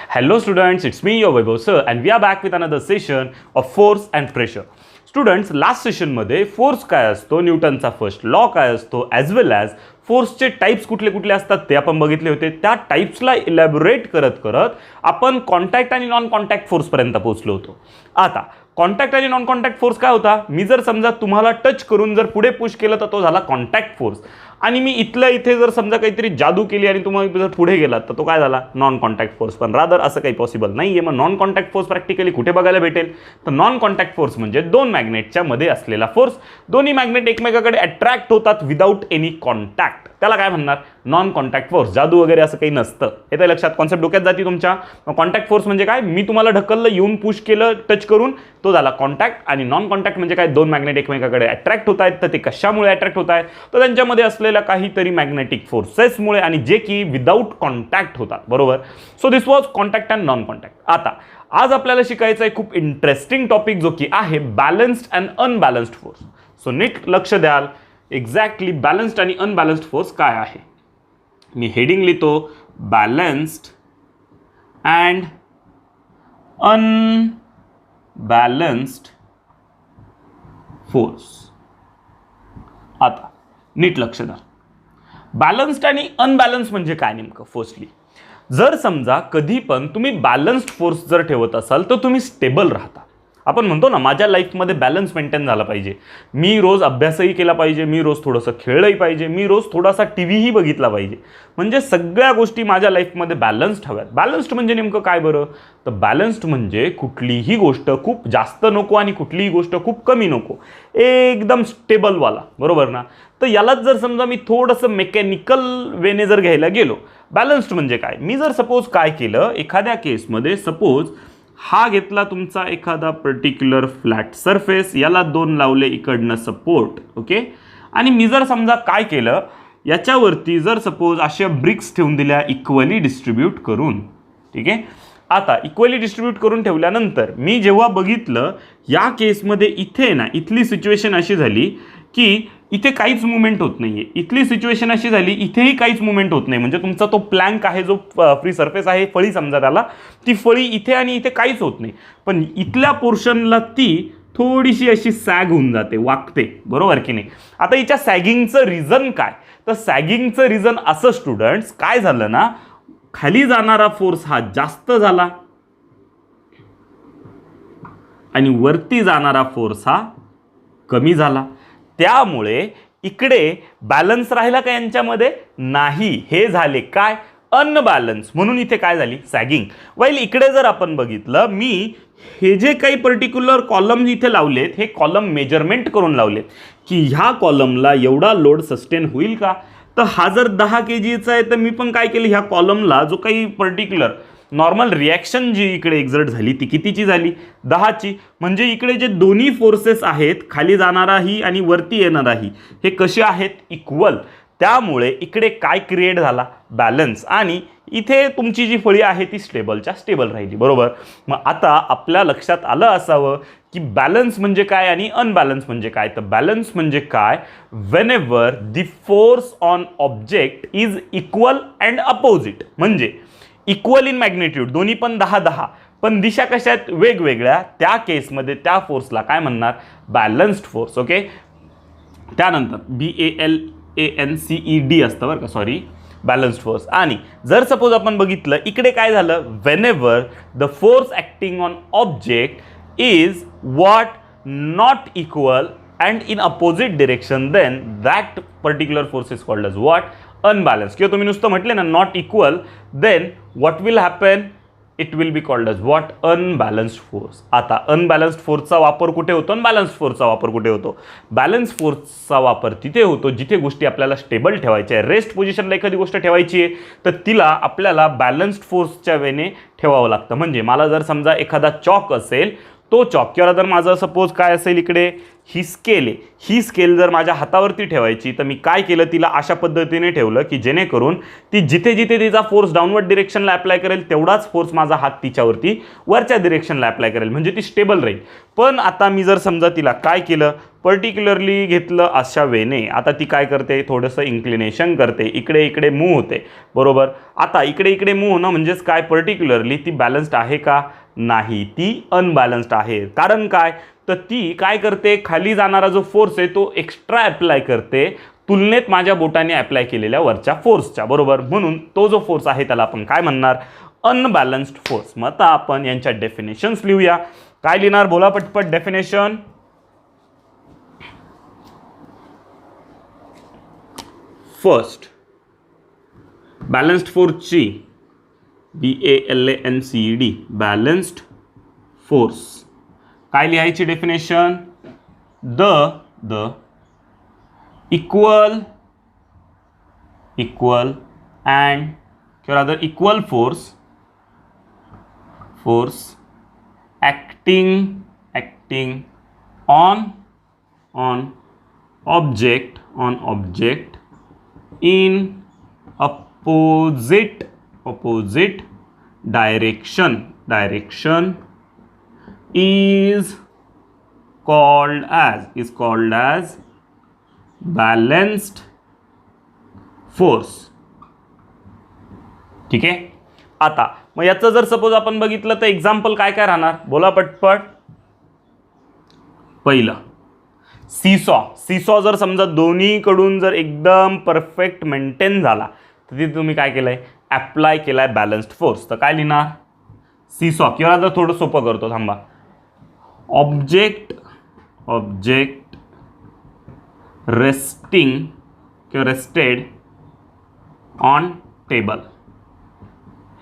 Hello students, it's me your Vaibhav sir and we are back with another session of force and pressure. Students, last सेशनमध्ये force काय असतो, न्यूटनचा first law काय असतो, as वेल as फोर्सचे types कुठले कुठले असतात ते आपण बघितले होते. त्या टाइप्सला इलॅबोरेट करत करत आपण कॉन्टॅक्ट आणि नॉन कॉन्टॅक्ट फोर्सपर्यंत पोहोचलो होतो. आता कॉन्टॅक्ट आणि नॉन कॉन्टॅक्ट फोर्स काय होता, मी जर समजा तुम्हाला टच करून जर पुढे पुश केलं तर तो झाला कॉन्टॅक्ट फोर्स, आणि मी इथल्या इथे जर समजा काहीतरी जादू केली आणि तुम्ही जर पुढे गेलात तर तो काय झाला, नॉन कॉन्टॅक्ट फोर्स. पण रादर असं काही पॉसिबल नाही आहे. मग नॉन कॉन्टॅक्ट फोर्स प्रॅक्टिकली कुठे बघायला भेटेल, तर नॉन कॉन्टॅक्ट फोर्स म्हणजे दोन मॅग्नेटच्या मध्ये असलेला फोर्स. दोन्ही मॅग्नेट एकमेकाकडे अट्रॅक्ट होतात विदाऊट एनी कॉन्टॅक्ट, त्याला काय म्हणणार, नॉन कॉन्टॅक्ट फोर्स. जादू वगैरे असं काही नसतं, हे तर लक्षात, कॉन्सेप्ट डोक्यात जाती तुमच्या. कॉन्टॅक्ट फोर्स म्हणजे काय, मी तुम्हाला ढकललं, येऊन पुश केलं टच करून, तो झाला कॉन्टॅक्ट. आणि नॉन कॉन्टॅक्ट म्हणजे काय, दोन मॅग्नेट एकमेकाकडे अट्रॅक्ट होत आहेत, तर ते कशामुळे अट्रॅक्ट होत आहेत, तर त्यांच्यामध्ये असलेल्या काहीतरी मॅग्नेटिक फोर्सेसमुळे, आणि जे की विदाऊट कॉन्टॅक्ट होतात, बरोबर. So this was contact and non contact. आता आज आपल्याला शिकायचं आहे खूप इंटरेस्टिंग टॉपिक, जो की आहे balanced and unbalanced force. So नीट लक्ष द्याल, एक्झॅक्टली बॅलन्स्ड आणि अनबॅलन्स्ड फोर्स काय आहे. मी हेडिंग लिहितो, बॅलन्स्ड अँड अनबॅलन्स्ड फोर्स. आता नीट लक्ष द्या, बॅलन्स्ड आणि अनबॅलन्स म्हणजे काय नेमकं. फर्स्टली, जर समजा कधी पण तुम्ही बॅलन्स्ड फोर्स जर ठेवत असाल तर तुम्ही स्टेबल राहता. आपण म्हणतो ना, माझ्या लाईफमध्ये बॅलन्स मेंटेन झाला पाहिजे, मी रोज अभ्यासही केला पाहिजे, मी रोज थोडंसं खेळलंही पाहिजे, मी रोज थोडासा टी व्हीही बघितला पाहिजे, म्हणजे सगळ्या गोष्टी माझ्या लाईफमध्ये बॅलन्स्ड हव्यात. बॅलन्स्ड म्हणजे नेमकं काय बरं, तर बॅलन्स्ड म्हणजे कुठलीही गोष्ट खूप जास्त नको आणि कुठलीही गोष्ट खूप कमी नको, एकदम स्टेबलवाला, बरोबर ना. तर यालाच जर समजा मी थोडंसं मेकॅनिकल वेने जर घ्यायला गेलो, बॅलन्स्ड म्हणजे काय, मी जर सपोज काय केलं, एखाद्या केसमध्ये सपोज हा घेतला तुमचा एखादा पर्टिक्युलर फ्लॅट सरफेस, याला दोन लावले इकडनं सपोर्ट, ओके. आणि मी जर समजा काय केलं, याच्यावरती जर सपोज अशा ब्रिक्स ठेवून दिल्या इक्वली डिस्ट्रीब्यूट करून, ठीक आहे. आता इक्वली डिस्ट्रीब्यूट करून ठेवल्यानंतर मी जेव्हा बघितलं, या केसमध्ये इथे ना, इथली सिच्युएशन अशी झाली की इथे काहीच मुवमेंट होत नाहीये, इथली सिच्युएशन अशी झाली, इथेही काहीच मुवमेंट होत नाही. म्हणजे तुमचा तो प्लॅंक आहे, जो फ्री सरफेस आहे, फळी समजा त्याला, ती फळी इथे आणि इथे काहीच होत नाही, पण इथल्या पोर्शनला ती थोडीशी अशी सॅग होऊन जाते, वाकते, बरोबर की नाही. आता हिच्या सॅगिंगचं रिझन काय, तर सॅगिंगचं रिझन असं स्टुडंट्स, काय झालं ना, खाली जाणारा फोर्स हा जास्त झाला आणि वरती जाणारा फोर्स हा कमी झाला. त्यामुळे इकडे बॅलन्स राहिला का यांच्यामध्ये, नाही, हे झाले काय, अनबॅलन्स. म्हणून इथे काय झाली, सॅगिंग. वाईल इकडे जर आपण बघितलं, मी हे जे काही पर्टिक्युलर कॉलम इथे लावलेत, हे कॉलम मेजरमेंट करून लावलेत की ह्या कॉलमला एवढा लोड सस्टेन होईल का. तर हा जर 10 kgचा आहे, तर मी पण काय केलं, ह्या कॉलमला जो काही पर्टिक्युलर नॉर्मल रिॲक्शन जी इकडे एक्झर्ट झाली ती कितीची झाली, 10ची. म्हणजे इकडे जे दोन्ही फोर्सेस आहेत, खाली जाणाराही आणि वरती येणाराही, हे कसे आहेत, इक्वल. त्यामुळे इकडे काय क्रिएट झाला, बॅलन्स. आणि इथे तुमची जी फळी आहे ती स्टेबलच्या स्टेबल राहिली, बरोबर. मग आता आपल्या लक्षात आलं असावं की बॅलन्स म्हणजे काय आणि अनबॅलन्स म्हणजे काय. तर बॅलन्स म्हणजे काय, Wien ever the force on object is equal and opposite. म्हणजे इक्वल इन मॅग्निट्यूड, दोन्ही पण 10-10, पण दिशा कशा आहेत, वेगवेगळ्या, त्या केसमध्ये त्या फोर्सला काय म्हणणार, बॅलन्स्ड फोर्स, ओके. त्यानंतर BALANCED असतं बरं का, सॉरी, बॅलन्स्ड फोर्स. आणि जर सपोज आपण बघितलं, इकडे काय झालं, whenever the force acting on object is what, not equal and in opposite direction, then that particular force is called as what, unbalance. किंवा तुम्ही नुसतं म्हटले ना, not equal, then what will happen, it will be called as what, unbalanced force. आता unbalanced फोर्सचा वापर कुठे होतो आणि बॅलन्स्ड फोर्सचा वापर कुठे होतो. बॅलन्स फोर्सचा वापर तिथे होतो जिथे गोष्टी आपल्याला स्टेबल ठेवायच्या आहे. रेस्ट पोझिशनला एखादी गोष्ट ठेवायची आहे, तर तिला आपल्याला बॅलन्स्ड फोर्सच्या वेने ठेवावं लागतं. म्हणजे मला जर समजा एखादा चॉक असेल, तो चॉक किंवा जर माझं सपोज काय असेल इकडे ही स्केल आहे, ही स्केल जर माझ्या हातावरती ठेवायची तर मी काय केलं तिला अशा पद्धतीने ठेवलं की जेणेकरून ती जिथे जिथे तिचा फोर्स डाऊनवर्ड डिरेक्शनला अप्लाय करेल तेवढाच फोर्स माझा हात तिच्यावरती वरच्या डिरेक्शनला अप्लाय करेल, म्हणजे ती स्टेबल राहील. पण आता मी जर समजा तिला काय केलं पर्टिक्युलरली घेतलं अशा वेने, आता ती काय करते थोडंसं इन्क्लिनेशन करते, इकडे इकडे मूव्ह होते बरोबर. आता इकडे इकडे मूव्ह होणं म्हणजेच काय पर्टिक्युलरली ती बॅलन्स्ड आहे का? नाही, ती अनबॅलन्स्ड आहे. कारण काय तर ती काय करते खाली जाणारा जो फोर्स आहे तो एक्स्ट्रा अप्लाय करते तुलनेत माझ्या बोटाने अप्लाय केलेल्या वरच्या फोर्सच्या बरोबर. म्हणून तो जो फोर्स आहे त्याला आपण काय म्हणणार? Unbalanced force. मग आता आपण यांच्या डेफिनेशन्स लिहूया. काय लिहिणार बोला पटपट डेफिनेशन. फर्स्ट बॅलन्स्ड फोर्सची BALANCED बॅलन्स्ड फोर्स काय लिहायची डेफिनेशन? द इक्वल अँड किंवा other equal force acting on object in opposite direction is called as balanced force. ठीक आहे. आता मग याचं जर सपोज आपण बघितलं तर एक्झाम्पल काय काय राहणार बोला पटपट. पहिलं सीसॉ जर समजा दोन्हीकडून जर एकदम परफेक्ट मेंटेन झाला तर तिथे तुम्ही काय केलंय अप्लाय केलाय बॅलन्स्ड फोर्स. तर काय लिहिणार सीसॉ किंवा जर थोडं सोपं करतो थांबा. ऑब्जेक्ट रेस्टिंग किंवा रेस्टेड ऑन टेबल.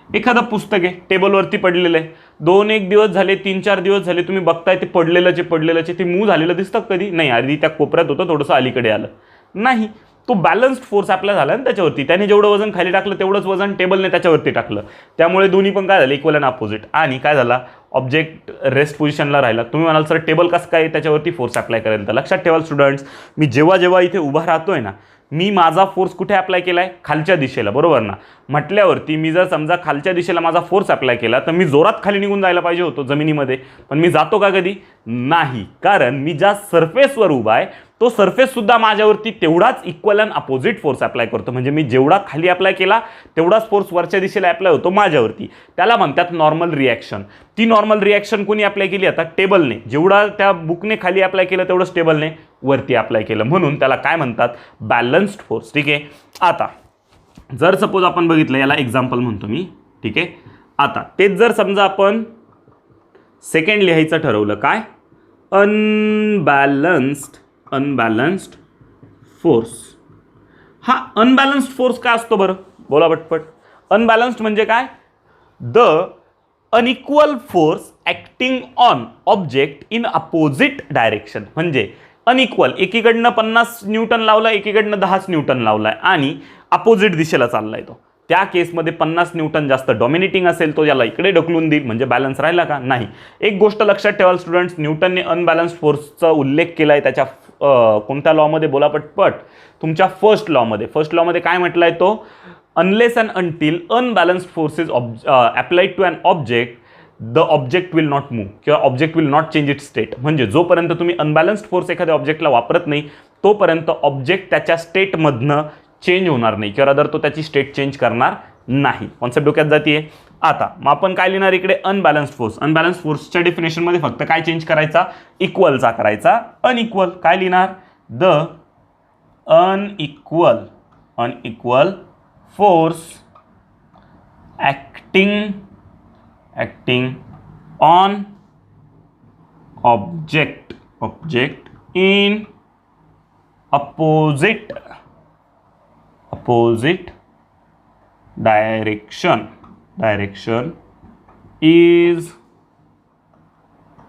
एखादं पुस्तक आहे टेबलवरती पडलेलं आहे, 2-1 दिवस झाले 3-4 दिवस झाले तुम्ही बघताय ते पडलेलंच आहे ते मूव्ह झालेलं दिसतं कधी नाही. आधी त्या कोपऱ्यात होतं थोडंसं अलीकडे आलं नाही. तो बॅलन्स्ड फोर्स अप्लाय झाला ना त्याच्यावरती. त्याने जेवढं वजन खाली टाकलं तेवढंच वजन टेबलने त्याच्यावरती टाकलं. त्यामुळे दोन्ही पण काय झालं इक्वल अँड अपोजिट. आणि काय झाला ऑब्जेक्ट रेस्ट पोझिशनला राहिला. तुम्ही म्हणाल सर टेबल कसं काय त्याच्यावरती फोर्स अप्लाय करेल. तर लक्षात ठेवाल स्टुडंट्स, मी जेव्हा इथे उभा राहतोय ना मी माझा फोर्स कुठे अप्लाय केलाय खालच्या दिशेला बरोबर ना. म्हटल्यावरती मी जर समजा खालच्या दिशेला माझा फोर्स अप्लाय केला तर मी जोरात खाली निघून जायला पाहिजे होतो जमिनीमध्ये. पण मी जातो का कधी? नाही. कारण मी ज्या सरफेसवर उभा आहे तो सरफेस सुद्धा माझ्यावरती तेवढाच equal and opposite force apply करतो. म्हणजे मी जेवढा खाली अप्लाय केला तेवढाच फोर्स वरच्या दिशेला अप्लाय होतो माझ्यावरती. त्याला म्हणतात नॉर्मल रिॲक्शन. ती नॉर्मल रिॲक्शन कोणी अप्लाय केली आता टेबलने. जेवढा त्या बुकने खाली अप्लाय केलं तेवढंच टेबलने वरती अप्लाय केलं. म्हणून त्याला काय म्हणतात बॅलन्स्ड फोर्स. ठीक आहे. आता जर सपोज आपण बघितलं याला एक्झाम्पल म्हणतो मी. ठीक आहे. आता तेच जर समजा आपण सेकंड लिहायचं ठरवलं काय अनबॅलन्स्ड फोर्स. हा अनबॅलन्स्ड फोर्स काय असतो बरं बोला पटपट. अनबॅलन्स्ड म्हणजे काय? The unequal force acting on object in opposite direction. म्हणजे अनइक्वल एकीकडनं 50 न्यूटन लावला एकीकडनं 10 न्यूटन लावलाय आणि अपोजिट दिशेला चाललाय तो. त्या केसमध्ये 50 न्यूटन जास्त डॉमिनेटिंग असेल तो याला इकडे ढकलून देईल. म्हणजे बॅलन्स राहिला का? नाही. एक गोष्ट लक्षात ठेवाल स्टुडंट्स, न्यूटनने अनबॅलन्स्ड फोर्सचा उल्लेख केलाय त्याच्या कोणत्या लॉमध्ये बोला पटपट. तुमच्या फर्स्ट लॉमध्ये काय म्हटलंय तो unless and until unbalanced forces applied to an object the object will not move किंवा object will not change it state. म्हणजे जोपर्यंत तुम्ही अनबॅलन्स्ड फोर्स एखाद्या ऑब्जेक्टला वापरत नाही तोपर्यंत ऑब्जेक्ट त्याच्या स्टेटमधनं चेंज होणार नाही किंवा अदर तो त्याची स्टेट चेंज करणार नाही. कॉन्सेप्ट डोक्यात जातीये. आता मग आपण काय लिहिणार इकडे अनबॅलन्स्ड फोर्सच्या डेफिनेशनमध्ये फक्त काय चेंज करायचा इक्वलचा करायचा अनइक्वल. काय लिहिणार the unequal force acting on object in opposite direction is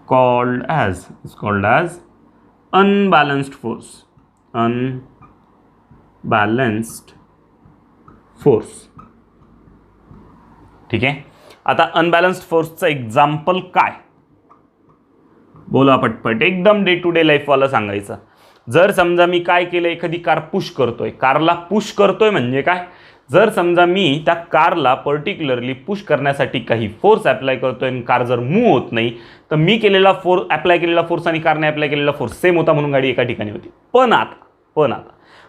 called as unbalanced force. ठीक आहे. आता अनबॅलन्स्ड फोर्सचं एक्झाम्पल काय बोला पटपट, एकदम डे टू डे लाईफवाला सांगायचं. जर समजा मी काय केलं, एखादी कार पुश करतोय, कारला पुश करतोय म्हणजे काय, जर समजा मी त्या कारला पर्टिक्युलरली पुश करण्यासाठी काही फोर्स अप्लाय करतोय आणि कार जर मूव्ह होत नाही, तर मी केलेला अप्लाय केलेला फोर्स आणि कारने अप्लाय केलेला फोर्स सेम होता म्हणून गाडी एका ठिकाणी होती. पण आता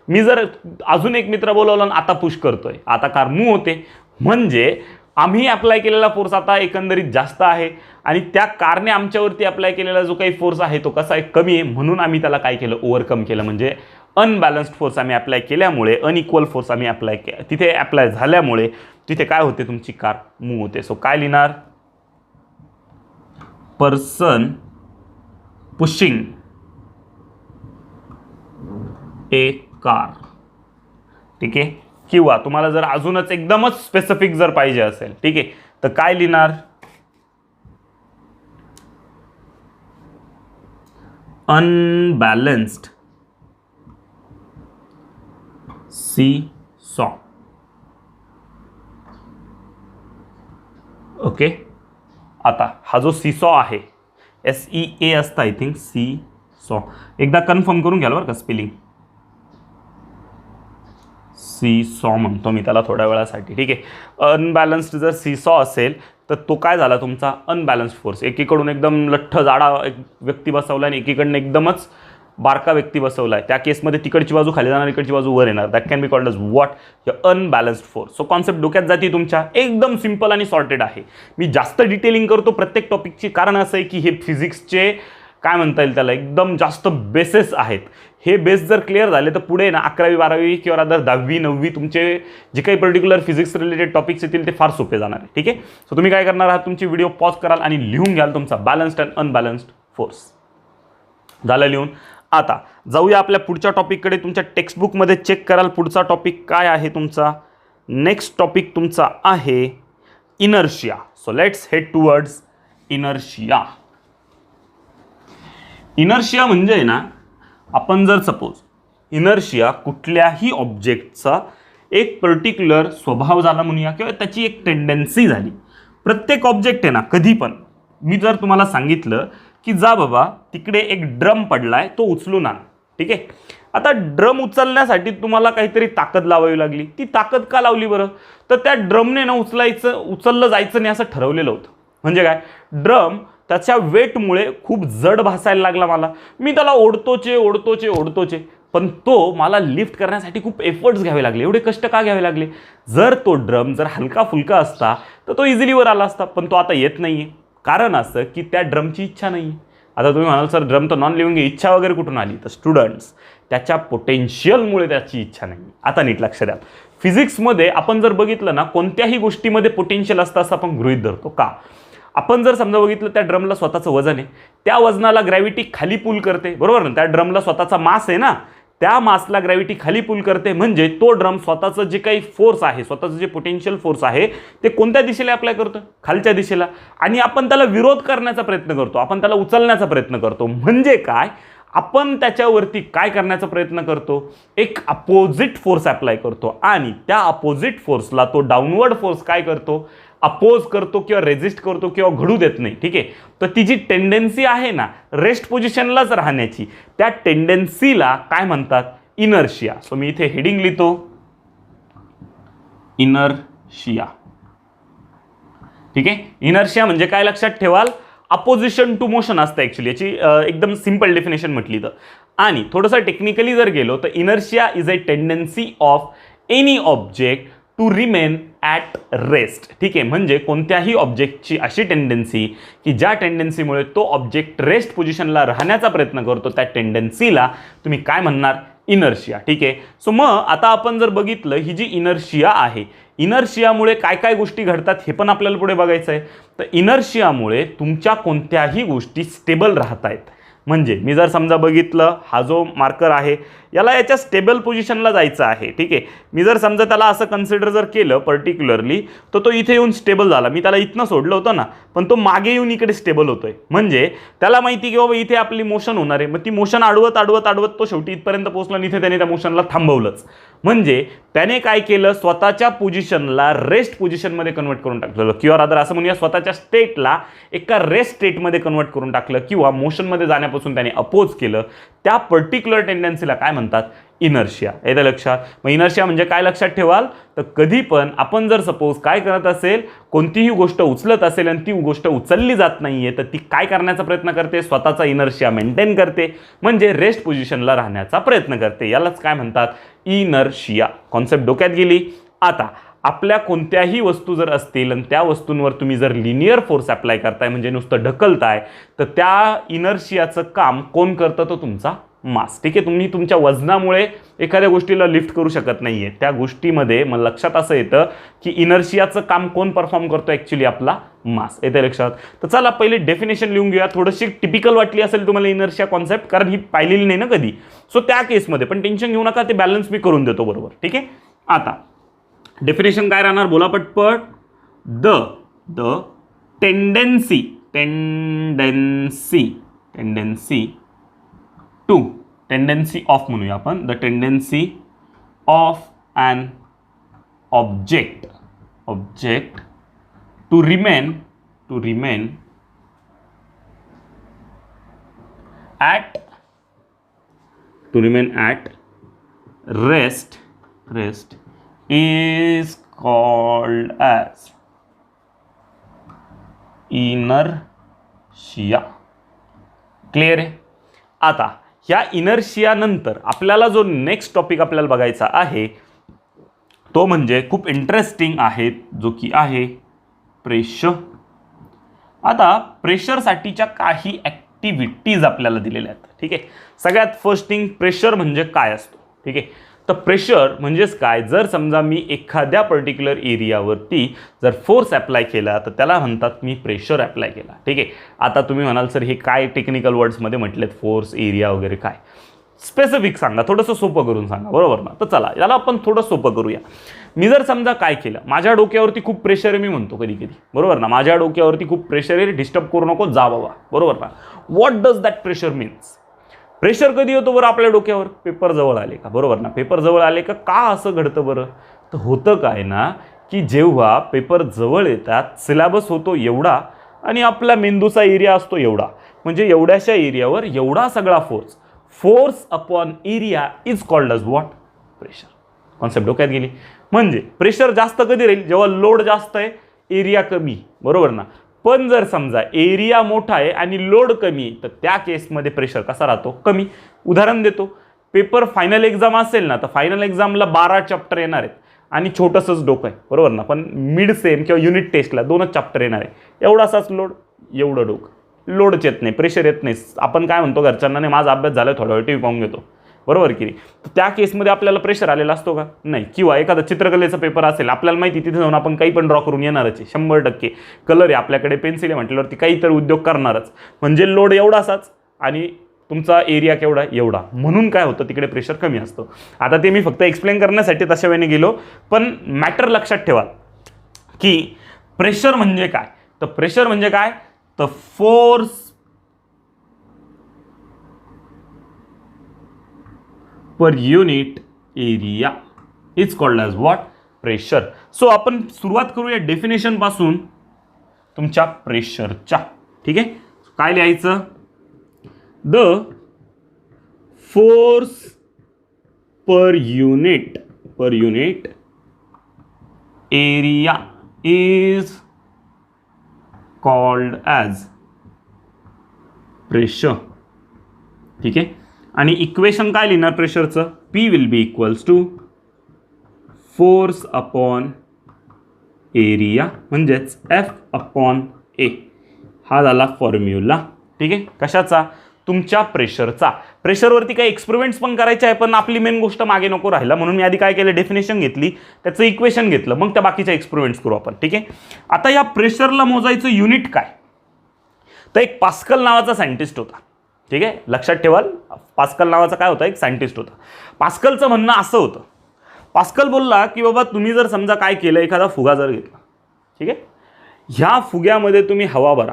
मी जर अजून एक मित्र बोलवला आणि आता पुश करतोय, आता कार मूव्ह होते, म्हणजे आम्ही अप्लाय केलेला फोर्स आता एकंदरीत जास्त आहे आणि त्या कारने आमच्यावरती अप्लाय केलेला जो काही फोर्स आहे तो कसा आहे, कमी आहे. म्हणून आम्ही त्याला काय केलं, ओव्हरकम केलं. म्हणजे अनबॅलन्स्ड फोर्स आम्ही अप्लाय केल्यामुळे, अनइक्वल फोर्स आम्ही तिथे अप्लाय झाल्यामुळे तिथे काय होते, तुमची कार मूव्ह होते. सो काय लिहिणार, पर्सन पुशिंग ए कार. ठीक आहे. किंवा तुम्हाला जर अजूनच एकदमच स्पेसिफिक जर पाहिजे असेल, ठीक आहे, तर काय लिहिणार, अनबॅलन्स्ड सी सॉ. ओके. आता हा जो सीसॉ आहे, SEA असतं आय थिंक, सी सॉ. एकदा कन्फर्म करून घ्याल बरं का स्पेलिंग. सीसॉ म्हणतो मी त्याला थोड्या वेळासाठी. ठीक आहे. अनबॅलन्स्ड जर सीसॉ असेल तर तो काय झाला, तुमचा अनबॅलन्स्ड फोर्स. एकीकडून एकदम लठ्ठ जाडा एक व्यक्ती बसवला आणि एकीकडनं एकदमच बारका व्यक्ती बसवला आहे. त्या केसमध्ये तिकडची बाजू खाली जाणार, इकडची बाजू वर येणार. That can be called as what, unbalanced force. So concept डोक्यात जाती तुमच्या, एकदम सिंपल आणि सॉर्टेड आहे. मी जास्त डिटेलिंग करतो प्रत्येक टॉपिकची, कारण असं आहे की हे फिजिक्सचे काय म्हणता येईल त्याला, एकदम जास्त बेसेस आहेत. हे बेस जर क्लिअर झाले तर पुढे ना 11वी 12वी किंवा रादर 10वी 9वी तुमचे जे काही पर्टिक्युलर फिजिक्स रिलेटेड टॉपिक्स येतील ते फार सोपे जाणार आहे. ठीक आहे. सो तुम्ही काय करणार आहात, तुमची व्हिडिओ पॉज कराल आणि लिहून घ्याल तुमचा बॅलन्स्ड अँड अनबॅलन्स्ड फोर्स. झालं लिहून. आता जाऊया आपल्या पुढच्या टॉपिककडे. तुमच्या टेक्स्टबुकमध्ये चेक कराल पुढचा टॉपिक काय आहे तुमचा. नेक्स्ट टॉपिक तुमचा आहे inertia. So let's head towards inertia. Inertia म्हणजे ना, आपण जर सपोज इनर्शिया कुठल्याही ऑब्जेक्टचा एक पर्टिक्युलर स्वभाव झाला म्हणूया किंवा त्याची एक टेंडन्सी झाली. प्रत्येक ऑब्जेक्ट आहे ना, कधी पण मी जर तुम्हाला सांगितलं की जा बाबा तिकडे एक ड्रम पडलाय, तो उचलून आण. ठीक आहे. आता ड्रम उचलण्यासाठी तुम्हाला काहीतरी ताकद लावावी लागली. ती ताकद का लावली बरं, तर त्या ड्रमने ना उचललं जायचं नाही असं ठरवलेलं होतं. म्हणजे काय, ड्रम त्याच्या वेटमुळे खूप जड भासायला लागला मला. मी त्याला ओढतोचे, पण तो मला लिफ्ट करण्यासाठी खूप एफर्ट्स घ्यावे लागले. एवढे कष्ट का घ्यावे लागले. जर तो ड्रम जर हलका फुलका असता तर तो इझिली वर आला असता, पण तो आता येत नाहीये. कारण असं की त्या ड्रमची इच्छा नाही. आता तुम्ही म्हणाल सर ड्रम तर नॉन लिव्हिंग, इच्छा वगैरे कुठून आली, तर स्टुडंट्स त्याच्या पोटेन्शियलमुळे त्याची इच्छा नाही. आता नीट लक्ष द्या. फिजिक्समध्ये आपण जर बघितलं ना, कोणत्याही गोष्टीमध्ये पोटेन्शियल असतं असं आपण गृहीत धरतो. का, आपण जर समजा बघितलं त्या ड्रमला स्वतःचं वजन आहे, त्या वजनाला ग्रॅव्हिटी खाली पुल करते, बरोबर ना. त्या ड्रमला स्वतःचा मास आहे ना, त्या मासला ग्रॅव्हिटी खाली पुल करते. म्हणजे तो ड्रम स्वतःचं जे काही फोर्स आहे, स्वतःचं जे पोटेन्शियल फोर्स आहे ते कोणत्या दिशेला अप्लाय करतो, खालच्या दिशेला. आणि आपण त्याला विरोध करण्याचा प्रयत्न करतो, आपण त्याला उचलण्याचा प्रयत्न करतो. म्हणजे काय, आपण त्याच्यावरती काय करण्याचा प्रयत्न करतो, एक अपोजिट फोर्स अप्लाय करतो. आणि त्या अपोजिट फोर्सला तो डाऊनवर्ड फोर्स काय करतो, अपोज करतो किंवा रेजिस्ट करतो किंवा घडू देत नाही. ठीक आहे. तर ती जी टेंडन्सी आहे ना रेस्ट पोझिशनलाच राहण्याची, त्या टेंडन्सीला काय म्हणतात, इनर्शिया. सो मी इथे हेडिंग लिहितो, इनर्शिया. ठीक आहे. इनर्शिया म्हणजे काय लक्षात ठेवाल, अपोजिशन टू मोशन असतं ॲक्च्युली. याची एकदम सिंपल डेफिनेशन म्हटली तर. आणि थोडंसं टेक्निकली जर गेलो तर inertia is a tendency of any object to remain at rest. ठीक आहे. म्हणजे कोणत्याही ऑब्जेक्टची अशी टेंडन्सी की ज्या टेंडन्सीमुळे तो ऑब्जेक्ट रेस्ट पोझिशनला राहण्याचा प्रयत्न करतो, त्या टेंडन्सीला तुम्ही काय म्हणणार, इनर्शिया. ठीक आहे. सो मग आता आपण जर बघितलं ही जी इनर्शिया आहे, इनर्शियामुळे काय काय गोष्टी घडतात हे पण आपल्याला पुढे बघायचं आहे. तर इनर्शियामुळे तुमच्या कोणत्याही गोष्टी स्टेबल राहत आहेत. म्हणजे मी जर समजा बघितलं, हा जो मार्कर आहे याला याच्या स्टेबल पोझिशनला जायचं आहे. ठीक आहे. मी जर समजा त्याला असं कन्सिडर जर केलं पर्टिक्युलरली, तर तो इथे येऊन स्टेबल झाला. मी त्याला इथनं सोडलं होतं ना, पण तो मागे येऊन इकडे स्टेबल होतोय. म्हणजे त्याला माहिती की बाबा इथे आपली मोशन होणार आहे. मग ती मोशन अडवत तो शेवटी इथपर्यंत पोहोचला आणि इथे त्याने त्या मोशनला थांबवलंच. म्हणजे त्याने काय केलं, स्वतःच्या पोझिशनला रेस्ट पोझिशनमध्ये कन्वर्ट करून टाकलं, किंवा रादर असं म्हणूया स्वतःच्या स्टेटला एका रेस्ट स्टेटमध्ये कन्वर्ट करून टाकलं, किंवा मोशनमध्ये जाण्यापासून त्याने अपोज केलं. त्या पर्टिक्युलर टेंडन्सीला काय म्हणतात, इनर्शिया. येतं लक्षात. मग इनर्शिया म्हणजे काय लक्षात ठेवाल, तर कधी पण आपण जर सपोज काय करत असेल, कोणतीही गोष्ट उचलत असेल आणि ती गोष्ट उचलली जात नाहीये, तर ती काय करण्याचा प्रयत्न करते, स्वतःचा इनर्शिया मेंटेन करते, म्हणजे रेस्ट पोझिशनला राहण्याचा प्रयत्न करते. यालाच काय म्हणतात, इनर्शिया. कॉन्सेप्ट डोक्यात गेली. आता आपल्या कोणत्याही वस्तू जर असतील आणि त्या वस्तूंवर तुम्ही जर लिनियर फोर्स अप्लाय करताय, म्हणजे नुसतं ढकलताय, तर त्या इनर्शियाचं काम कोण करतं, तो तुमचा मास. ठीक आहे. तुम्ही तुमच्या वजनामुळे एखाद्या गोष्टीला लिफ्ट करू शकत नाहीये. त्या गोष्टीमध्ये मग लक्षात असं येतं की इनर्शियाचं काम कोण परफॉर्म करतो, ॲक्च्युली आपला मास. येते लक्षात. तर चला पहिले डेफिनेशन लिहून घेऊया. थोडीशी टिपिकल वाटली असेल तुम्हाला इनर्शिया कॉन्सेप्ट, कारण ही पाहिलेली नाही ना कधी. सो त्या केसमध्ये पण टेन्शन घेऊ नका, ते बॅलन्स मी करून देतो बरोबर. ठीक आहे. आता डेफिनेशन काय राहणार, बोला पटपट. द टेंडेन्सी टेंडेन्सी ऑफ म्हणूया आपण, the tendency of an object to remain at rest is called as inertia. Clear आहे. आता ह्या इनर्शिया नंतर आपल्याला जो नेक्स्ट टॉपिक आपल्याला बघायचा आहे तो म्हणजे खूप इंटरेस्टिंग आहे, जो की आहे प्रेशर. आता प्रेशरसाठीच्या काही ॲक्टिव्हिटीज आपल्याला दिलेल्या आहेत. ठीक आहे. सगळ्यात फर्स्ट थिंग, प्रेशर म्हणजे काय असतो. ठीक आहे. तर प्रेशर म्हणजेच काय, जर समजा मी एखाद्या पर्टिक्युलर एरियावरती जर फोर्स अप्लाय केला तर त्याला म्हणतात मी प्रेशर अप्लाय केला. ठीक आहे. आता तुम्ही म्हणाल सर हे काय टेक्निकल वर्ड्समध्ये म्हटलेत, फोर्स, एरिया वगैरे, काय स्पेसिफिक सांगा, थोडंसं सोपं करून सांगा, बरोबर ना. तर चला याला आपण थोडं सोपं करूया. मी जर समजा काय केलं, माझ्या डोक्यावरती खूप प्रेशर आहे, मी म्हणतो कधी कधी, बरोबर ना, माझ्या डोक्यावरती खूप प्रेशर आहे, डिस्टर्ब करू नको, जा बाबा, बरोबर ना. What does that pressure means. Pressure कधी होतो बरं आपल्या डोक्यावर, पेपर जवळ आले का, बरोबर ना. पेपर जवळ आले का, का असं घडतं बरं, तर होतं काय ना की जेव्हा पेपर जवळ येतात, सिलेबस होतो एवढा आणि आपला मेंदूचा एरिया असतो एवढा, म्हणजे एवढ्याशा एरियावर एवढा सगळा force upon area is called अज व्हॉट, प्रेशर. कॉन्सेप्ट डोक्यात गेली. म्हणजे प्रेशर जास्त कधी राहील, जेव्हा लोड जास्त आहे, एरिया कमी, बरोबर ना. पण जर समजा एरिया मोठा आहे आणि लोड कमी आहे, तर त्या केसमध्ये प्रेशर कसा राहतो, कमी. उदाहरण देतो, पेपर फायनल एक्झाम असेल ना, तर फायनल एक्झामला 12 चॅप्टर येणार आहेत आणि छोटंसंच डोकं आहे, बरोबर ना. पण मिड सेम किंवा युनिट टेस्टला 2च चॅप्टर येणार आहे, एवढासाच लोड, एवढं डोकं, लोडच येत नाही, प्रेशर येत नाही. आपण काय म्हणतो घरच्यांना, नाही माझा अभ्यास झाला, थोडा वेळ टीव्ही पाहून घेतो, बरोबर की नाही. तर त्या केसमध्ये आपल्याला प्रेशर आलेला असतो का, नाही. किंवा एखादा चित्रकलेचा पेपर असेल, आपल्याला माहिती तिथे जाऊन आपण काही पण ड्रॉ करून येणारच आहे, 100%. कलर आहे आपल्याकडे, पेन्सिल आहे म्हटल्यावरती काहीतरी उद्योग करणारच, म्हणजे लोड एवढासाच आणि तुमचा एरिया केवढा, एवढा. म्हणून काय होतं, तिकडे प्रेशर कमी असतं. आता ते मी फक्त एक्सप्लेन करण्यासाठी तशा वेळेने गेलो, पण मॅटर लक्षात ठेवा की प्रेशर म्हणजे काय. तर प्रेशर म्हणजे काय, तर force per unit area is called as what, pressure. So आपण सुरुवात करूया डेफिनेशन पासून तुमच्या प्रेशरच्या. ठीक आहे. काय लिहायचं, the force per unit area is called as pressure. ठीक आहे. आणि इक्वेशन काय लिहिणार प्रेशरचं, P will be equals to force upon area म्हणजेच F अपॉन A. हा झाला फॉर्म्युला. ठीक आहे. कशाचा, तुमच्या प्रेशरचा. प्रेशरवरती काही एक्सपेरिमेंट्स पण करायचे आहे, पण आपली मेन गोष्ट मागे नको राहिला, म्हणून मी आधी काय केलं, डेफिनेशन घेतली, त्याचं इक्वेशन घेतलं, मग त्या बाकीच्या एक्सपेरिमेंट्स करू आपण. ठीक आहे. आता या प्रेशरला मोजायचं युनिट काय, तर एक पास्कल नावाचा सायंटिस्ट होता. ठीक आहे. लक्षात ठेवाल, पास्कल नावाचा काय होता, एक सायंटिस्ट होता. पास्कलचं म्हणणं असं होतं, पास्कल बोलला की बाबा तुम्ही जर समजा काय केलं, एखादा फुगा जर घेतला, ठीक आहे, ह्या फुग्यामध्ये तुम्ही हवा भरा,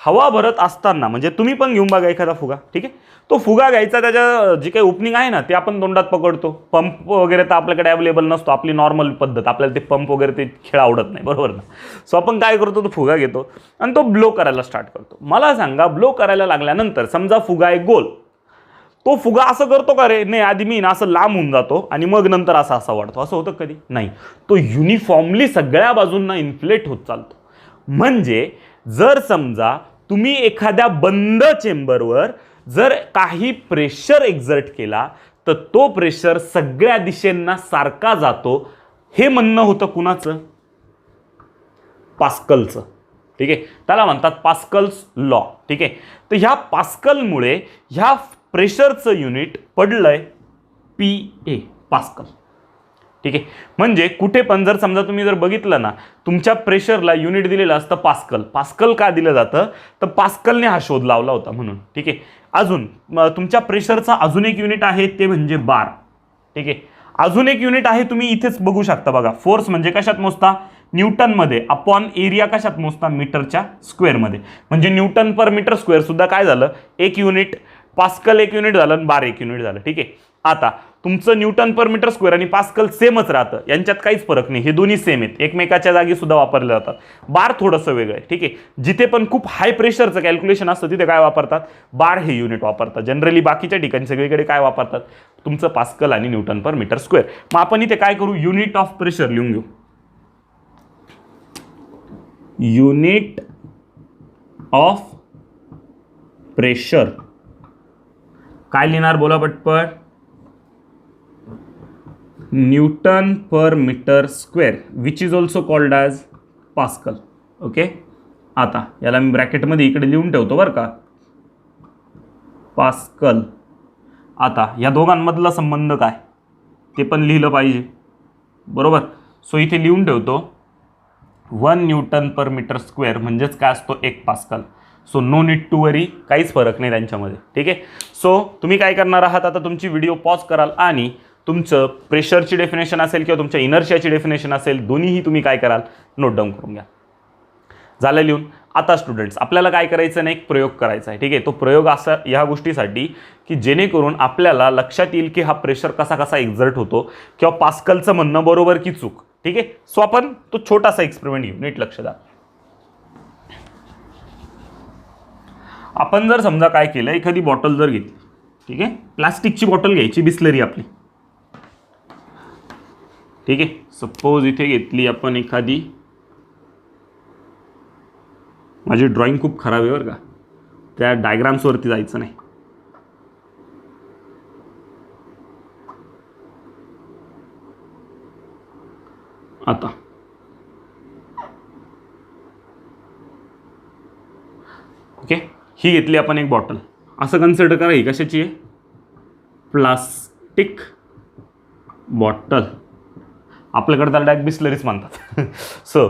हवा भरत असताना म्हणजे तुम्ही पण घेऊन बघा एखादा फुगा, ठीक आहे, तो फुगा घ्यायचा, त्याच्या जे काही ओपनिंग आहे ना ते आपण तोंडात पकडतो. पंप वगैरे तर आपल्याकडे अवेलेबल नसतो, आपली नॉर्मल पद्धत, आपल्याला ते पंप वगैरे ते खेळ आवडत नाही, बरोबर ना. सो आपण काय करतो, तो फुगा घेतो आणि तो ब्लो करायला स्टार्ट करतो. मला सांगा, ब्लो करायला लागल्यानंतर समजा फुगा आहे गोल, तो फुगा असं करतो का रे? नाही, आधी मी ना असं लांब होऊन जातो आणि मग नंतर असा वाढतो. असं होतं कधी? नाही. तो युनिफॉर्मली सगळ्या बाजूंना इन्फ्लेट होत चालतो. म्हणजे जर समजा तुम्ही एखाद्या बंद चेंबरवर जर काही प्रेशर एक्झर्ट केला तर तो प्रेशर सगळ्या दिशेंना सारखा जातो. हे म्हणणं होतं कुणाचं? पास्कलचं, ठीक आहे. त्याला म्हणतात पास्कल्स लॉ, ठीक आहे. तर ह्या पास्कलमुळे ह्या प्रेशरचं युनिट पडलंय PA, पास्कल, ठीक आहे. म्हणजे कुठे पण जर समजा तुम्ही जर बघितलं ना, तुमच्या प्रेशरला युनिट दिलेलं असतं पास्कल. पास्कल का दिलं जातं? तर पास्कलने हा शोध लावला होता म्हणून, ठीक आहे. अजून तुमच्या प्रेशरचा अजून एक युनिट आहे ते म्हणजे बार, ठीक आहे. अजून एक युनिट आहे, तुम्ही इथेच बघू शकता बघा. फोर्स म्हणजे कशात मोजता? न्यूटनमध्ये. अपॉन एरिया कशात मोजता? मीटरच्या स्क्वेअरमध्ये. म्हणजे न्यूटन पर मीटर स्क्वेअर सुद्धा काय झालं? एक युनिट. पास्कल एक युनिट झालं आणि बार एक युनिट झालं, ठीक आहे. आता तुमचं न्यूटन पर मीटर स्क्वेअर आणि पास्कल सेमच राहतं, यांच्यात काहीच फरक नाही, हे दोन्ही सेम आहेत, एकमेकाच्या जागी सुद्धा वापरले जातात. बार थोडंसं वेगळं आहे, ठीक आहे. जिथे पण खूप हाय प्रेशरचं कॅल्क्युलेशन असतं तिथे काय वापरतात? बार हे युनिट वापरतात. जनरली बाकीच्या ठिकाणी सगळीकडे काय वापरतात? तुमचं पास्कल आणि न्यूटन पर मीटर स्क्वेअर. मग आपण इथे काय करू? युनिट ऑफ प्रेशर लिहून घेऊ. युनिट ऑफ प्रेशर काय लिहिणार? बोला पटपट. Newton per metre square which is also called as pascal. Okay. आता याला मी ब्रॅकेटमध्ये इकडे लिहून ठेवतो बरं का, पास्कल. आता या दोघांमधला संबंध काय ते पण लिहिलं पाहिजे, बरोबर. सो इथे लिहून ठेवतो 1 न्यूटन पर मीटर स्क्वेअर म्हणजेच काय असतो? 1 pascal. So no need to worry, काहीच फरक नाही त्यांच्यामध्ये, ठीक आहे. सो तुम्ही काय करणार आहात, आता तुमची व्हिडिओ पॉज कराल आणि तुमचं प्रेशरची डेफिनेशन असेल किंवा तुमच्या इनर्शियाची डेफिनेशन असेल, दोन्हीही तुम्ही काय कराल? नोट डाऊन करून घ्या. झालं लिहून. आता स्टुडंट्स, आपल्याला काय करायचं नाही, एक प्रयोग करायचा आहे, ठीक आहे. तो प्रयोग असा ह्या गोष्टीसाठी की जेणेकरून आपल्याला लक्षात येईल की हा प्रेशर कसा कसा एक्झर्ट होतो किंवा पास्कलचं म्हणणं बरोबर की चूक, ठीक आहे. सो आपण तो छोटासा एक्सपेरिमेंट घेऊ, नीट लक्ष द्या. आपण जर समजा काय केलं, एखादी बॉटल जर घेतली, ठीक आहे, प्लास्टिकची बॉटल घ्यायची, बिस्लरी आपली, ठीक आहे. सपोज इथे घेतली आपण एखादी, माझी ड्रॉइंग खूप खराब आहे बरं का, त्या डायग्राम्सवरती जायचं नाही. आता ओके, ही घेतली आपण एक बॉटल. असं कन्सिडर करा ही कशाची आहे? Plastic bottle. आपल्याकडे त्याला डायरेक्ट बिस्लरीच म्हणतात. सो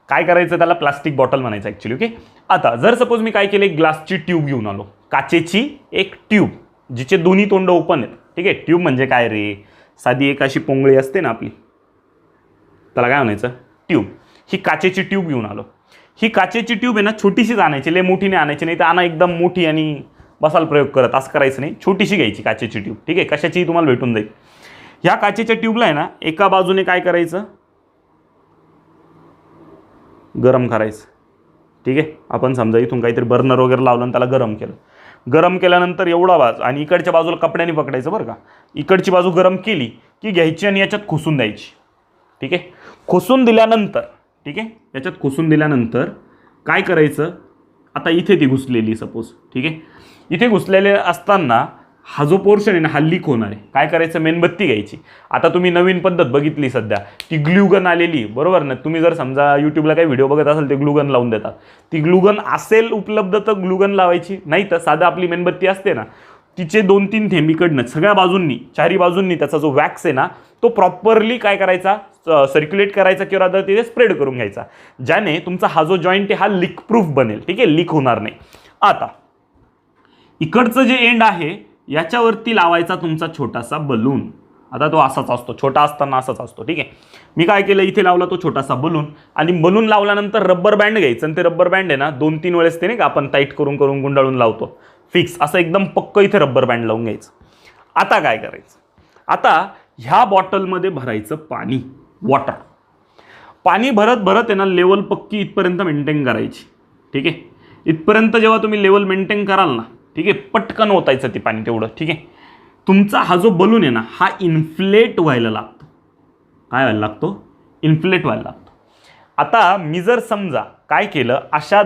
काय करायचं, त्याला प्लास्टिक बॉटल म्हणायचं ॲक्च्युली, ओके. आता जर सपोज मी काय केलं, एक ग्लासची ट्यूब घेऊन आलो, काचेची एक ट्यूब जिचे दोन्ही तोंड ओपन आहेत, ठीक आहे. ट्यूब म्हणजे काय रे? साधी एक अशी पोंगळी असते ना आपली, त्याला काय म्हणायचं? ट्यूब. ही काचेची ट्यूब घेऊन आलो. ही काचेची ट्यूब आहे ना, छोटीशीच आणायची, लय मोठी नाही आणायची, नाही तर आणा एकदम मोठी आणि बसाल प्रयोग करत, असं करायचं नाही. छोटीशी घ्यायची काचेची ट्यूब, ठीक आहे. कशाची तुम्हाला भेटून जाईल. ह्या काचेच्या ट्यूबला आहे ना, एका बाजूने काय करायचं? गरम करायचं, ठीक आहे. आपण समजा इथून काहीतरी बर्नर वगैरे लावलं आणि त्याला गरम केलं. गरम केल्यानंतर एवढा बाजू आणि इकडच्या बाजूला कपड्याने पकडायचं बरं का. इकडची बाजू गरम केली की घ्यायची आणि याच्यात खोसून द्यायची, ठीक आहे. खोसून दिल्यानंतर, ठीक आहे, याच्यात खोसून दिल्यानंतर काय करायचं? आता इथे ती घुसलेली सपोज, ठीक आहे. इथे घुसलेले असताना हा जो पोर्शन आहे ना, हा लीक होणार आहे. काय करायचं? मेणबत्ती घ्यायची. आता तुम्ही नवीन पद्धत बघितली सध्या, ती ग्लूगन आलेली, बरोबर ना. तुम्ही जर समजा यूट्यूबला काही व्हिडिओ बघत असाल, ते ग्लूगन लावून देतात. ती ग्लूगन असेल उपलब्ध तर ग्लूगन लावायची, नाही तर साधा आपली मेणबत्ती असते ना, तिचे 2-3 थेंब इकडनं सगळ्या बाजूंनी, चारी बाजूंनी त्याचा जो वॅक्स आहे ना, तो प्रॉपरली काय करायचा? सर्क्युलेट करायचा किंवा तिथे स्प्रेड करून घ्यायचा, ज्याने तुमचा हा जो जॉईंट आहे हा लीक प्रूफ बनेल, ठीक आहे. लीक होणार नाही. आता इकडचं जे एंड आहे याच्यावरती लावायचा तुमचा छोटासा बलून. आता तो असाच असतो, छोटा असताना असाच असतो. ठीक आहे, मी काय केलं, इथे लावला तो छोटासा बलून, आणि बलून लावल्यानंतर रब्बर बँड घ्यायचं, आणि ते रब्बर बँड आहे ना 2-3 वेळेस ते नाही का आपण टाईट करून करून गुंडाळून लावतो फिक्स, असं एकदम पक्क इथे रब्बर बँड लावून घ्यायचं. आता काय करायचं, आता ह्या बॉटलमध्ये भरायचं पाणी, वॉटर. पाणी भरत भरत आहे ना लेवल पक्की इथपर्यंत मेंटेन करायची. ठीक आहे, इथपर्यंत जेव्हा तुम्ही लेवल मेंटेन कराल ना, ठीक आहे, पटकन ओतायचं ते पाणी तेवढं. ठीक आहे, तुमचा हा जो बलून आहे ना हा इन्फ्लेट व्हायला लागतो. काय व्हायला लागतो, इन्फ्लेट व्हायला लागतो. आता मी जर समजा काय केलं, अशा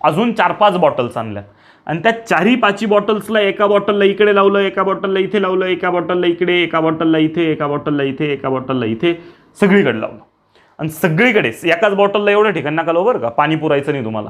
अजून 4-5 बॉटल्स आणल्या, आणि त्या 4-5 बॉटल्सला एका बॉटलला इकडे लावलं, एका बॉटलला इथे लावलं, एका बॉटलला इकडे, एका बॉटलला इथे, एका बॉटलला इथे, एका बॉटलला इथे, सगळीकडे लावलं. आणि सगळीकडेच एकाच बॉटलला एवढं ठिकाणी नका लावू बरं का, पाणी पुरायचं नाही तुम्हाला.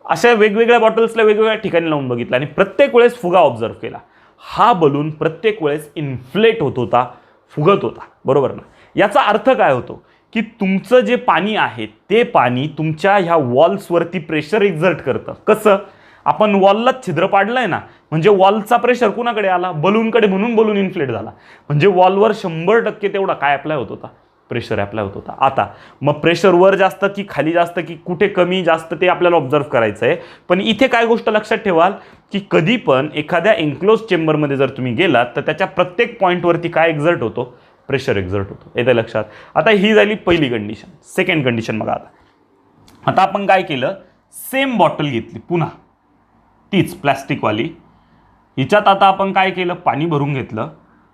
अशा वेगवेगळ्या बॉटल्सला वेगवेगळ्या ठिकाणी लावून बघितलं, आणि प्रत्येक वेळेस फुगा ऑब्झर्व केला. हा बलून प्रत्येक वेळेस इन्फ्लेट होत होता, फुगत होता. बरोबर ना. याचा अर्थ काय होतो की तुमचं जे पाणी आहे ते पाणी तुमच्या ह्या वॉल्सवरती प्रेशर एक्झर्ट करतं. कसं, आपण वॉललाच छिद्र पाडलंय ना, म्हणजे वॉलचा प्रेशर कुणाकडे आला, बलूनकडे, म्हणून बलून इन्फ्लेट झाला. म्हणजे वॉलवर 100% तेवढा काय अप्लाय होत होता, प्रेशर अप्लाय होत होता. आता मग प्रेशर वर जास्त की खाली जास्त की कुठे कमी जास्त ते आपल्याला ऑब्झर्व करायचं आहे. पण इथे काय गोष्ट लक्षात ठेवाल की कधी पण एखाद्या एन्क्लोज चेंबरमध्ये जर तुम्ही गेलात तर त्याच्या प्रत्येक पॉईंटवरती काय एक्झर्ट होतो, प्रेशर एक्झर्ट होतो. येते लक्षात. आता ही झाली पहिली कंडिशन. सेकंड कंडिशन बघा. आता आपण काय केलं, सेम बॉटल घेतली पुन्हा तीच प्लॅस्टिकवाली. हिच्यात आता आपण काय केलं, पाणी भरून घेतलं,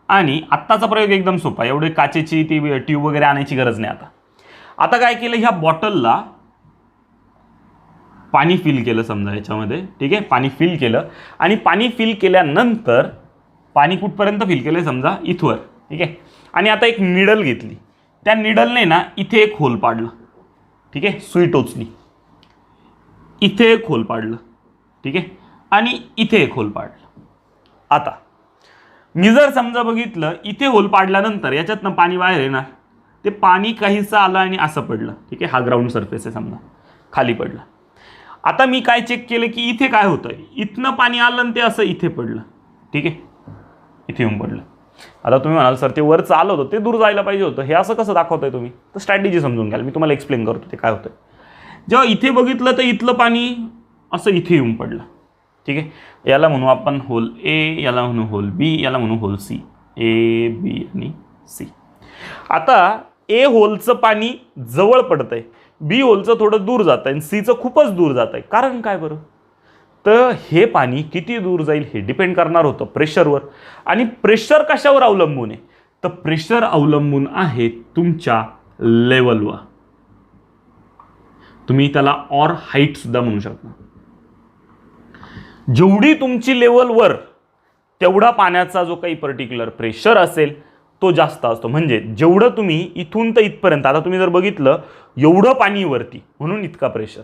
आणि आत्ताचा प्रयोग एकदम सोपा, एवढे काचेची ती ट्यूब वगैरे आणायची गरज नाही. आता काय केलं, ह्या बॉटलला पाणी फिल केलं समजा याच्यामध्ये. ठीक आहे, पाणी फिल केलं, आणि पाणी फिल केल्यानंतर पाणी कुठपर्यंत फिल केलं समजा इथवर. ठीक आहे, आणि आता एक निडल घेतली, त्या निडलने ना इथे एक होल पाडलं. ठीक आहे, सुई टोचली, इथे एक होल पाडलं. ठीक आहे, आणि इथे एक होल पाडलं. आता मी जर समजा बघितलं, इथे होल पाडल्यानंतर याच्यातनं पाणी बाहेर येणार, ते पाणी काहीसं आलं आणि असं पडलं. ठीक आहे, हा ग्राउंड सरफेस आहे समजा, खाली पडलं. आता मी काय चेक केलं की इथे काय होतं, इथनं पाणी आलं आणि ते असं इथे पडलं. ठीक आहे, इथे येऊन पडलं. आता तुम्ही म्हणाल सर ते वर चाललं होतं, ते दूर जायला पाहिजे होतं, हे असं कसं दाखवताय तुम्ही, तर स्ट्रॅटेजी समजून घ्याल, मी तुम्हाला एक्सप्लेन करतो ते काय होतं. जेव्हा इथे बघितलं तर इथलं पाणी असं इथे येऊन पडलं. ठीक आहे, याला म्हणू आपण होल ए, याला म्हणू होल बी, याला म्हणू होल सी. ए, बी आणि सी. आता ए होलचं पाणी जवळ पडतंय, बी होलचं थोडं दूर जात आहे, आणि सीचं खूपच दूर जात आहे. कारण काय बरं, तर हे पाणी किती दूर जाईल हे डिपेंड करणार होतं प्रेशरवर. आणि प्रेशर कशावर अवलंबून आहे, तर प्रेशर अवलंबून आहे तुमच्या लेवलवर. तुम्ही त्याला ऑर हाईट सुद्धा म्हणू शकता. जेवढी तुमची लेवल वर तेवढा पाण्याचा जो काही पर्टिक्युलर प्रेशर असेल तो जास्त असतो. म्हणजे जेवढं तुम्ही इथून तर इथपर्यंत, आता तुम्ही जर बघितलं एवढं पाणी वरती म्हणून इतका प्रेशर,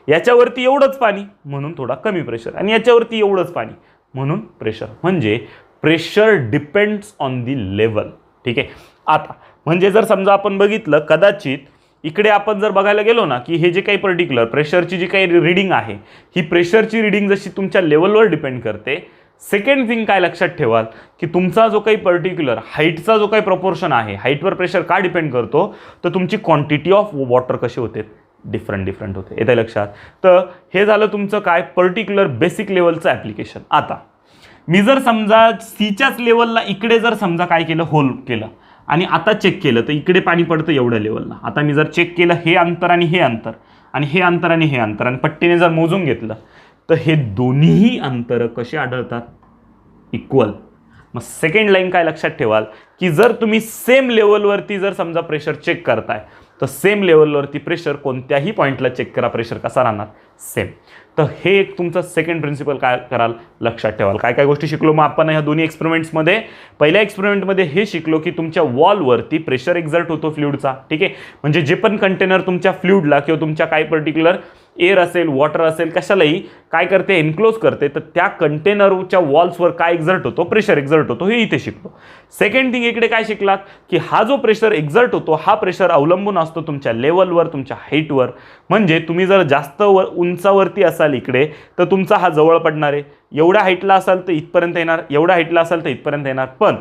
याच्यावरती एवढंच पाणी म्हणून थोडा कमी प्रेशर, आणि याच्यावरती एवढंच पाणी म्हणून प्रेशर. म्हणजे pressure depends on the level. ठीक आहे, आता म्हणजे जर समजा आपण बघितलं, कदाचित इकडे आपण जर बघायला गेलो ना की हे जे काही पर्टिक्युलर प्रेशरची जी काही रिडिंग आहे, ही प्रेशरची रिडिंग जशी तुमच्या लेवलवर डिपेंड करते. सेकंड थिंग काय लक्षात ठेवाल की तुमचा जो काही पर्टिक्युलर हाईटचा जो काही प्रपोर्शन आहे, हाईटवर प्रेशर का डिपेंड करतो, तर तुमची क्वांटिटी ऑफ वॉटर कसे होते, डिफरंट होते. येते लक्षात. तर हे झालं तुमचं काय, पर्टिक्युलर बेसिक लेवलचं ॲप्लिकेशन. आता मी जर समजा सीच्याच लेवलला इकडे जर समजा काय केलं, होल केलं, आणि आता चेक केलं तर इकडे पाणी पडतं एवढ्या लेवलला. आता मी जर चेक केलं हे अंतर आणि हे अंतर, आणि हे अंतर आणि हे अंतर, आणि पट्टीने जर मोजून घेतलं तर हे दोन्ही अंतर कसे आढळतात, इक्वल. मग सेकंड लाईन काय लक्षात ठेवाल की जर तुम्ही सेम लेवलवरती जर समजा प्रेशर चेक करताय, तर सेम लेवलवरती प्रेशर कोणत्याही पॉईंटला चेक करा, प्रेशर कसा राहणार, सेम. तर हे एक तुमचं सेकंड प्रिन्सिपल काय कराल, लक्षात ठेवाल. काय काय गोष्टी शिकलो मग आपण ह्या दोन्ही एक्सपेरिमेंट्समध्ये. पहिल्या एक्सपेरिमेंटमध्ये हे शिकलो की तुमच्या वॉलवरती प्रेशर एक्झर्ट होतो फ्लुइडचा. ठीक आहे, म्हणजे जे पण कंटेनर तुमच्या फ्लुइडला किंवा तुमच्या काही पर्टिक्युलर एअर असेल, वॉटर असेल, कशालाही काय करते, एन्क्लोज करते, तर त्या कंटेनरच्या वॉल्सवर काय एक्झर्ट होतो, प्रेशर एक्झर्ट होतो, हे इथे शिकलो. सेकंड थिंग इकडे काय शिकलात की हा जो प्रेशर एक्झर्ट होतो, हा प्रेशर अवलंबून असतो तुमच्या लेवलवर, तुमच्या हाईटवर. म्हणजे तुम्ही जर जास्त उंचावरती असाल इकडे तर तुमचा हा जवळ पडणार आहे, एवढ्या हाईटला असाल तर इथपर्यंत येणार, एवढ्या हाईटला असाल तर इथपर्यंत येणार. पण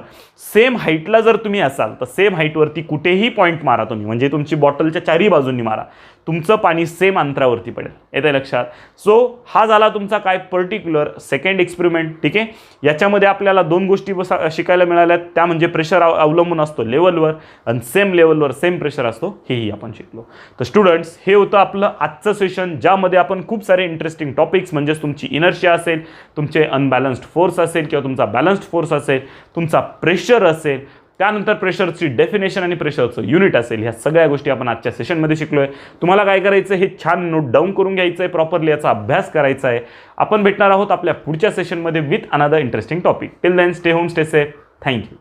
सेम हाईटला जर तुम्ही असाल तर सेम हाईटवरती कुठेही पॉईंट मारा तुम्ही, म्हणजे तुमची बॉटलच्या चारही बाजूंनी मारा, तुमचं पाणी सेम अंतरावरती पडेल. येते लक्षात. सो हा झाला तुमचा काय पर्टिक्युलर सेकंड एक्सपेरिमेंट. ठीक आहे. याच्यामध्ये आपल्याला दोन गोष्टी शिकायला मिळाल्यात, त्या म्हणजे प्रेशर अवलंबून असतो लेवलवर आणि सेम लेवलवर सेम प्रेशर असतो, हेही आपण शिकलो. तर स्टुडंट्स, हे होतं आपलं आजचं सेशन, ज्यामध्ये आपण खूप सारे इंटरेस्टिंग टॉपिक्स म्हणजेच तुमची इनर्शिया असेल, तुमचे अनबॅलन्स्ड फोर्स असेल किंवा तुमचा बॅलन्स्ड फोर्स असेल, तुमचा प्रेशर असेल, त्यानंतर प्रेशरची डेफिनेशन आणि प्रेशरचं युनिट असेल, ह्या सगळ्या गोष्टी आपण आजच्या सेशनमध्ये शिकलोय. तुम्हाला काय करायचं, हे छान नोट डाऊन करून घ्यायचं आहे, प्रॉपरली याचा अभ्यास करायचा आहे. आपण भेटणार आहोत आपल्या पुढच्या सेशनमध्ये with another interesting topic. Till then stay home, stay safe. Thank you.